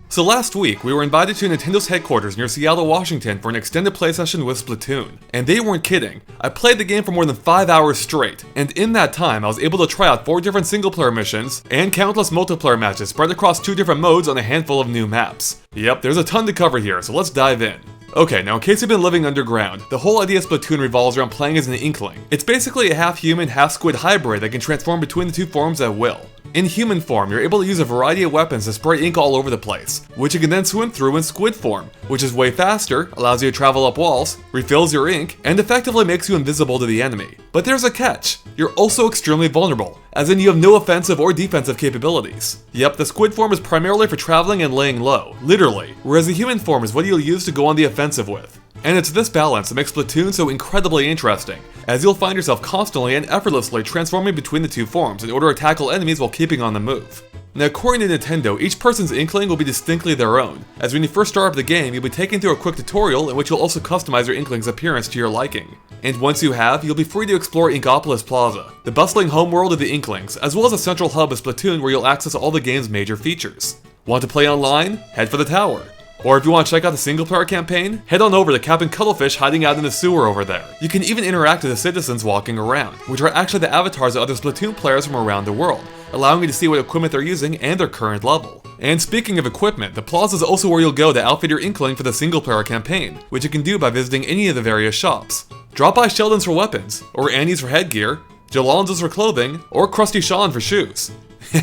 So last week, we were invited to Nintendo's headquarters near Seattle, Washington for an extended play session with Splatoon. And they weren't kidding. I played the game for more than 5 hours straight, and in that time I was able to try out 4 different single-player missions and countless multiplayer matches spread across 2 different modes on a handful of new maps. Yep, there's a ton to cover here, so let's dive in. Okay, now in case you've been living underground, the whole idea of Splatoon revolves around playing as an Inkling. It's basically a half-human, half-squid hybrid that can transform between the 2 forms at will. In human form, you're able to use a variety of weapons to spray ink all over the place, which you can then swim through in squid form, which is way faster, allows you to travel up walls, refills your ink, and effectively makes you invisible to the enemy. But there's a catch. You're also extremely vulnerable, as in you have no offensive or defensive capabilities. Yep, the squid form is primarily for traveling and laying low, literally, whereas the human form is what you'll use to go on the offensive with. And it's this balance that makes Splatoon so incredibly interesting, as you'll find yourself constantly and effortlessly transforming between the 2 forms in order to tackle enemies while keeping on the move. Now, according to Nintendo, each person's Inkling will be distinctly their own, as when you first start up the game, you'll be taken through a quick tutorial in which you'll also customize your Inkling's appearance to your liking. And once you have, you'll be free to explore Inkopolis Plaza, the bustling homeworld of the Inklings, as well as a central hub of Splatoon where you'll access all the game's major features. Want to play online? Head for the tower. Or if you want to check out the single-player campaign, head on over to Captain Cuttlefish hiding out in the sewer over there. You can even interact with the citizens walking around, which are actually the avatars of other Splatoon players from around the world, allowing you to see what equipment they're using and their current level. And speaking of equipment, the plaza is also where you'll go to outfit your Inkling for the single-player campaign, which you can do by visiting any of the various shops. Drop by Sheldon's for weapons, or Annie's for headgear, Jalonzo's for clothing, or Krusty Sean for shoes.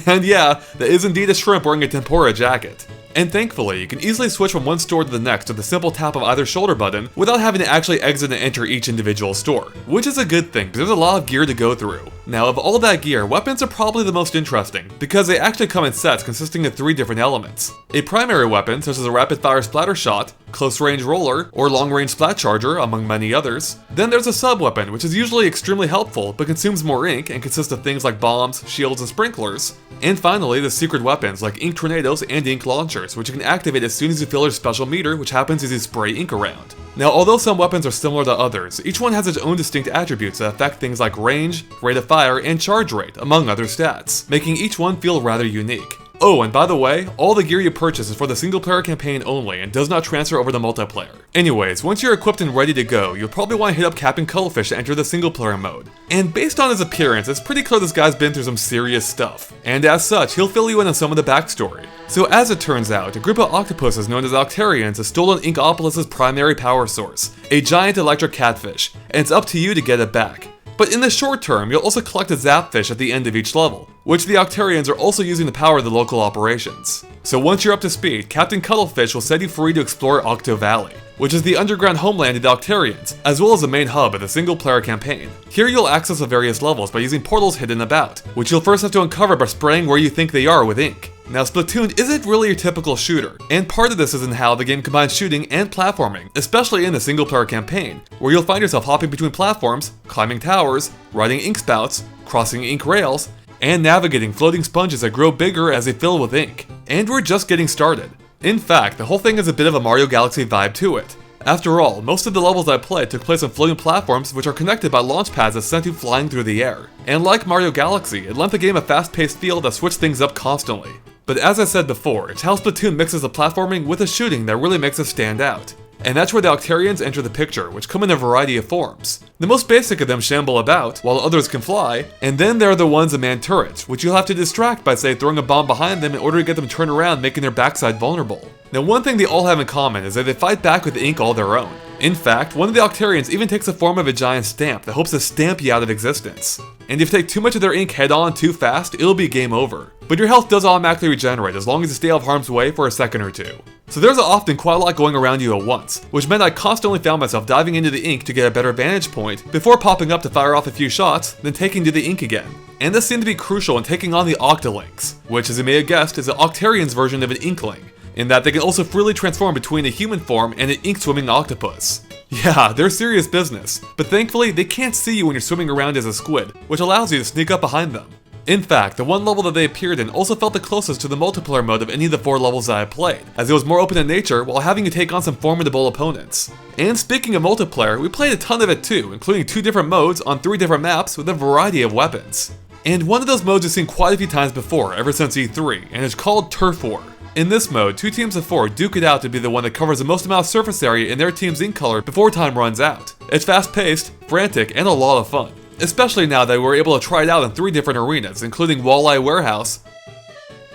And yeah, that is indeed a shrimp wearing a tempura jacket. And thankfully, you can easily switch from one store to the next with the simple tap of either shoulder button without having to actually exit and enter each individual store, which is a good thing because there's a lot of gear to go through. Now, of all that gear, weapons are probably the most interesting because they actually come in sets consisting of 3 different elements. A primary weapon, such as a rapid-fire splatter shot, close-range roller, or long-range splat charger, among many others. Then there's a sub-weapon, which is usually extremely helpful but consumes more ink and consists of things like bombs, shields, and sprinklers. And finally, the secret weapons like ink tornadoes and ink launchers, which you can activate as soon as you fill your special meter, which happens as you spray ink around. Now, although some weapons are similar to others, each one has its own distinct attributes that affect things like range, rate of fire, and charge rate, among other stats, making each one feel rather unique. Oh, and by the way, all the gear you purchase is for the single-player campaign only and does not transfer over to multiplayer. Anyways, once you're equipped and ready to go, you'll probably want to hit up Captain Cuttlefish to enter the single-player mode. And based on his appearance, it's pretty clear this guy's been through some serious stuff. And as such, he'll fill you in on some of the backstory. So as it turns out, a group of octopuses known as Octarians has stolen Inkopolis' primary power source, a giant electric catfish, and it's up to you to get it back. But in the short term, you'll also collect a Zapfish at the end of each level, which the Octarians are also using to power the local operations. So once you're up to speed, Captain Cuttlefish will set you free to explore Octo Valley, which is the underground homeland of the Octarians, as well as the main hub of the single-player campaign. Here you'll access the various levels by using portals hidden about, which you'll first have to uncover by spraying where you think they are with ink. Now, Splatoon isn't really your typical shooter, and part of this is in how the game combines shooting and platforming, especially in the single-player campaign, where you'll find yourself hopping between platforms, climbing towers, riding ink spouts, crossing ink rails, and navigating floating sponges that grow bigger as they fill with ink. And we're just getting started. In fact, the whole thing has a bit of a Mario Galaxy vibe to it. After all, most of the levels I played took place on floating platforms which are connected by launch pads that sent you flying through the air. And like Mario Galaxy, it lent the game a fast-paced feel that switched things up constantly. But as I said before, it's how Splatoon mixes the platforming with the shooting that really makes it stand out. And that's where the Octarians enter the picture, which come in a variety of forms. The most basic of them shamble about, while others can fly, and then there are the ones in man turrets, which you'll have to distract by, say, throwing a bomb behind them in order to get them to turn around, making their backside vulnerable. Now, one thing they all have in common is that they fight back with ink all their own. In fact, one of the Octarians even takes the form of a giant stamp that hopes to stamp you out of existence. And if you take too much of their ink head-on too fast, it'll be game over. But your health does automatically regenerate as long as you stay out of harm's way for a second or two. So there's often quite a lot going around you at once, which meant I constantly found myself diving into the ink to get a better vantage point before popping up to fire off a few shots, then taking to the ink again. And this seemed to be crucial in taking on the Octolinks, which, as you may have guessed, is the Octarian's version of an Inkling, in that they can also freely transform between a human form and an ink-swimming octopus. Yeah, they're serious business, but thankfully they can't see you when you're swimming around as a squid, which allows you to sneak up behind them. In fact, the one level that they appeared in also felt the closest to the multiplayer mode of any of the 4 levels that I played, as it was more open in nature while having to take on some formidable opponents. And speaking of multiplayer, we played a ton of it too, including 2 different modes on 3 different maps with a variety of weapons. And one of those modes we've seen quite a few times before, ever since E3, and it's called Turf War. In this mode, 2 teams of 4 duke it out to be the one that covers the most amount of surface area in their team's ink color before time runs out. It's fast-paced, frantic, and a lot of fun. Especially now that we're able to try it out in 3 different arenas, including Walleye Warehouse,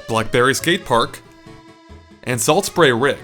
Blackberry Skate Park, and Salt Spray Rig.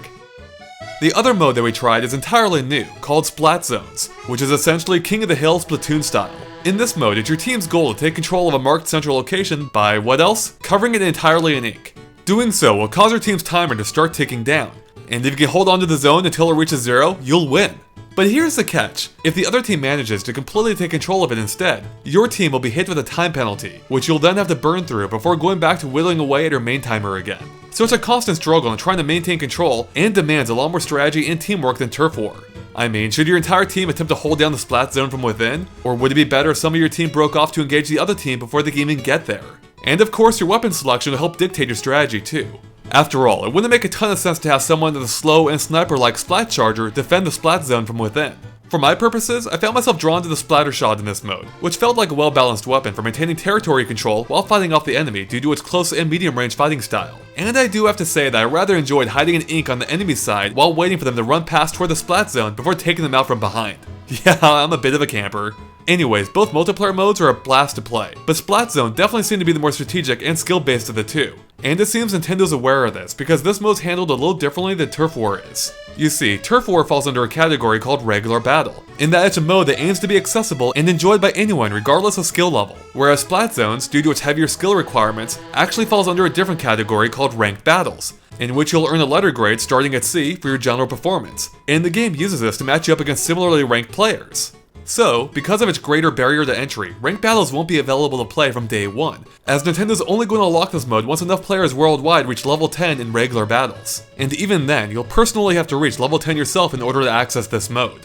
The other mode that we tried is entirely new, called Splat Zones, which is essentially King of the Hill Splatoon style. In this mode, it's your team's goal to take control of a marked central location by, what else? Covering it entirely in ink. Doing so will cause your team's timer to start ticking down, and if you can hold onto the zone until it reaches 0, you'll win. But here's the catch: if the other team manages to completely take control of it instead, your team will be hit with a time penalty, which you'll then have to burn through before going back to whittling away at your main timer again. So it's a constant struggle in trying to maintain control, and demands a lot more strategy and teamwork than Turf War. I mean, should your entire team attempt to hold down the splat zone from within? Or would it be better if some of your team broke off to engage the other team before they can even get there? And of course, your weapon selection will help dictate your strategy too. After all, it wouldn't make a ton of sense to have someone with a slow and sniper-like splat charger defend the splat zone from within. For my purposes, I found myself drawn to the splatter shot in this mode, which felt like a well-balanced weapon for maintaining territory control while fighting off the enemy due to its close and medium-range fighting style. And I do have to say that I rather enjoyed hiding in ink on the enemy side while waiting for them to run past toward the splat zone before taking them out from behind. Yeah, I'm a bit of a camper. Anyways, both multiplayer modes are a blast to play, but Splat Zone definitely seemed to be the more strategic and skill-based of the two. And it seems Nintendo's aware of this, because this mode's handled a little differently than Turf War is. You see, Turf War falls under a category called Regular Battle, in that it's a mode that aims to be accessible and enjoyed by anyone regardless of skill level, whereas Splat Zones, due to its heavier skill requirements, actually falls under a different category called Ranked Battles, in which you'll earn a letter grade starting at C for your general performance, and the game uses this to match you up against similarly ranked players. So, because of its greater barrier to entry, ranked battles won't be available to play from day 1, as Nintendo's only going to unlock this mode once enough players worldwide reach level 10 in regular battles. And even then, you'll personally have to reach level 10 yourself in order to access this mode.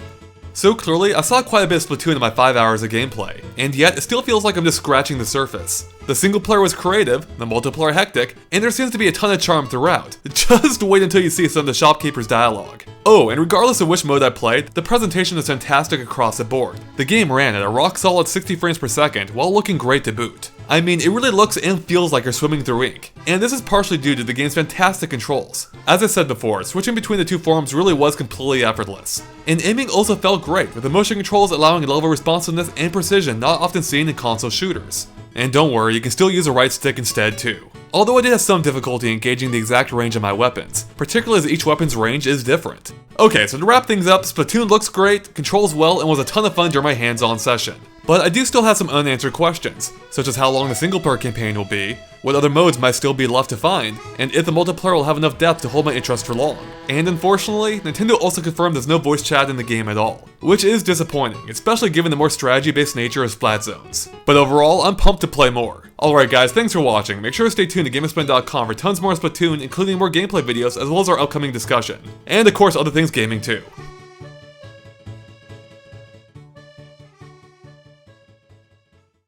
So clearly, I saw quite a bit of Splatoon in my 5 hours of gameplay, and yet it still feels like I'm just scratching the surface. The single player was creative, the multiplayer hectic, and there seems to be a ton of charm throughout. Just wait until you see some of the shopkeeper's dialogue. Oh, and regardless of which mode I played, the presentation is fantastic across the board. The game ran at a rock solid 60 frames per second while looking great to boot. I mean, it really looks and feels like you're swimming through ink, and this is partially due to the game's fantastic controls. As I said before, switching between the two forms really was completely effortless. And aiming also felt great, with the motion controls allowing a level of responsiveness and precision not often seen in console shooters. And don't worry, you can still use a right stick instead too. Although I did have some difficulty in gauging the exact range of my weapons, particularly as each weapon's range is different. Okay, so to wrap things up, Splatoon looks great, controls well, and was a ton of fun during my hands-on session. But I do still have some unanswered questions, such as how long the single-player campaign will be, what other modes might still be left to find, and if the multiplayer will have enough depth to hold my interest for long. And unfortunately, Nintendo also confirmed there's no voice chat in the game at all, which is disappointing, especially given the more strategy-based nature of Splat Zones. But overall, I'm pumped to play more. Alright guys, thanks for watching. Make sure to stay tuned to GameXplain.com for tons more Splatoon, including more gameplay videos as well as our upcoming discussion. And of course other things gaming too.